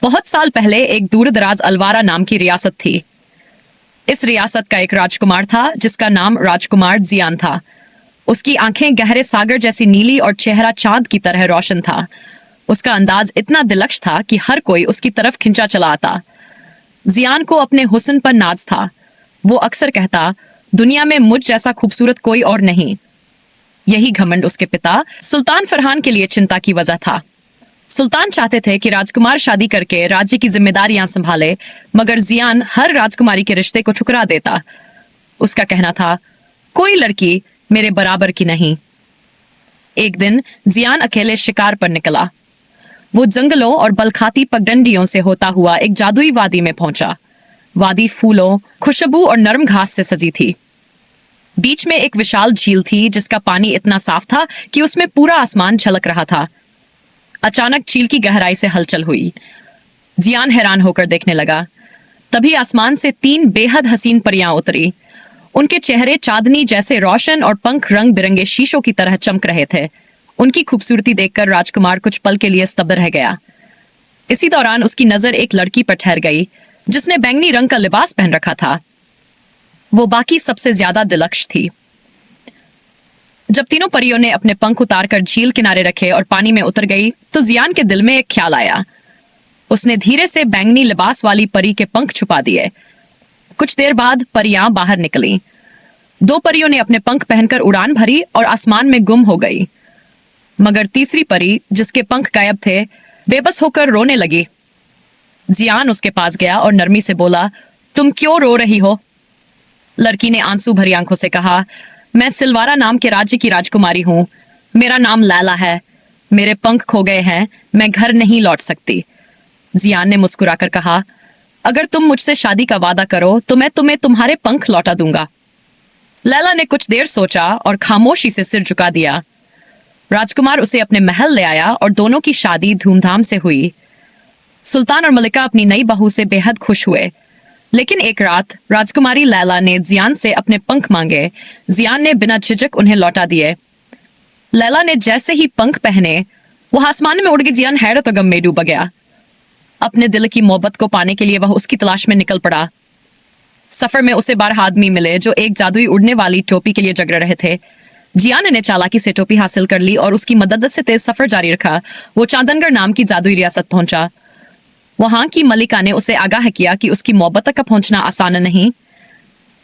बहुत साल पहले एक दूर दराज अलवारा नाम की रियासत थी। इस रियासत का एक राजकुमार था जिसका नाम राजकुमार जियान था। उसकी आंखें गहरे सागर जैसी नीली और चेहरा चांद की तरह रोशन था। उसका अंदाज इतना दिलकश था कि हर कोई उसकी तरफ खिंचा चला आता। जियान को अपने हुस्न पर नाज था। वो अक्सर कहता, दुनिया में मुझ जैसा खूबसूरत कोई और नहीं। यही घमंड उसके पिता सुल्तान फरहान के लिए चिंता की वजह था। सुल्तान चाहते थे कि राजकुमार शादी करके राज्य की जिम्मेदारियां संभाले, मगर जियान हर राजकुमारी के रिश्ते को ठुकरा देता। उसका कहना था, कोई लड़की मेरे बराबर की नहीं। एक दिन जियान अकेले शिकार पर निकला। वो जंगलों और बलखाती पगडंडियों से होता हुआ एक जादुई वादी में पहुंचा। वादी फूलों, खुशबू और नरम घास से सजी थी। बीच में एक विशाल झील थी जिसका पानी इतना साफ था कि उसमें पूरा आसमान झलक रहा था। अचानक झील की गहराई से हलचल हुई। जियान हैरान होकर देखने लगा। तभी आसमान से 3 बेहद हसीन परियां उतरी। उनके चेहरे चांदनी जैसे रोशन और पंख रंग बिरंगे शीशों की तरह चमक रहे थे। उनकी खूबसूरती देखकर राजकुमार कुछ पल के लिए स्तब्ध रह गया। इसी दौरान उसकी नजर एक लड़की पर ठहर गई जिसने बैंगनी रंग का लिबास पहन रखा था। वो बाकी सबसे ज्यादा दिलकश थी। जब तीनों परियों ने अपने पंख उतारकर झील किनारे रखे और पानी में उतर गई तो जियान के दिल में एक ख्याल आया। उसने धीरे से बैंगनी लिबास वाली परी के पंख छुपा दिए। कुछ देर बाद परियां बाहर निकली। 2 परियों ने अपने पंख पहनकर उड़ान भरी और आसमान में गुम हो गई। मगर तीसरी परी, जिसके पंख गायब थे, बेबस होकर रोने लगी। जियान उसके पास गया और नरमी से बोला, तुम क्यों रो रही हो? लड़की ने आंसू भरी आंखों से कहा, मैं सिलवारा नाम के राज्य की राजकुमारी हूं। मेरा नाम लैला है। मेरे पंख खो गए हैं। मैं घर नहीं लौट सकती। जियान ने मुस्कुराकर कहा, अगर तुम मुझसे शादी का वादा करो तो मैं तुम्हें तुम्हारे पंख लौटा दूंगा। लैला ने कुछ देर सोचा और खामोशी से सिर झुका दिया। राजकुमार उसे अपने महल ले आया और दोनों की शादी धूमधाम से हुई। सुल्तान और मलिका अपनी नई बहू से बेहद खुश हुए। लेकिन एक रात राजकुमारी लैला ने जियान से अपने पंख मांगे। जियान ने बिना झिझक उन्हें लौटा दिए। लैला ने जैसे ही पंख पहने वो आसमान में उड़ गई। जियान हैरत और गम में डूब गया। अपने दिल की मोहब्बत को पाने के लिए वह उसकी तलाश में निकल पड़ा। सफर में उसे 12 आदमी मिले जो एक जादुई उड़ने वाली टोपी के लिए जगड़ रहे थे। जियान ने चालाकी से टोपी हासिल कर ली और उसकी मदद से तेज सफर जारी रखा। वो चांदनगढ़ नाम की जादुई रियासत पहुंचा। वहां की मलिका ने उसे आगाह किया कि उसकी मोहब्बत तक का पहुंचना आसान नहीं।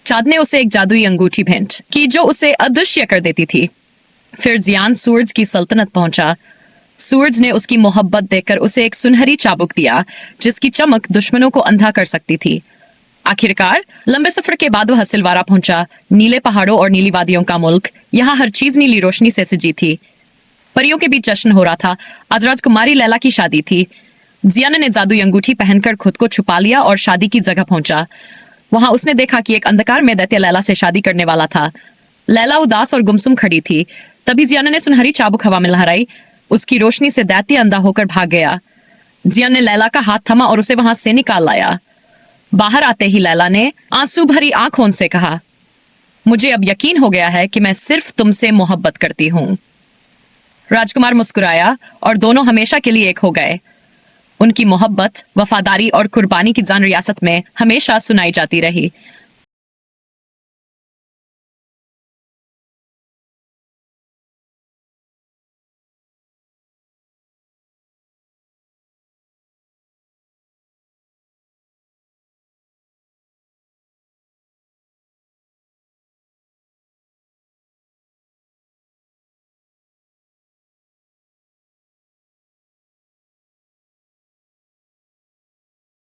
चांद ने उसे एक जादुई अंगूठी भेंट की जो उसे अदृश्य कर देती थी। फिर जियान सूरज की सल्तनत पहुंचा। सूरज ने उसकी मोहब्बत देखकर उसे एक सुनहरी चाबुक दिया जिसकी चमक दुश्मनों को अंधा कर सकती थी। आखिरकार लंबे सफर के बाद वह सिलवारा पहुंचा। नीले पहाड़ों और नीली वादियों का मुल्क। यहाँ हर चीज नीली रोशनी से सजी थी। परियों के बीच जश्न हो रहा था। आज राजकुमारी लैला की शादी थी। जियान ने जादुई अंगूठी पहनकर खुद को छुपा लिया और शादी की जगह पहुंचा। वहां उसने देखा कि एक अंधकार में दैत्य लैला से शादी करने वाला था। लैला उदास और गुमसुम खड़ी थी। तभी जियान ने सुनहरी चाबुक हवा में लहराई। उसकी रोशनी से दैत्य अंधा होकर भाग गया। जियान ने लैला का हाथ थमा और उसे वहां से निकाल लाया। बाहर आते ही लैला ने आंसू भरी आंखों से कहा, मुझे अब यकीन हो गया है कि मैं सिर्फ तुमसे मोहब्बत करती हूं। राजकुमार मुस्कुराया और दोनों हमेशा के लिए एक हो गए। उनकी मोहब्बत, वफादारी और कुर्बानी की जान रियासत में हमेशा सुनाई जाती रही।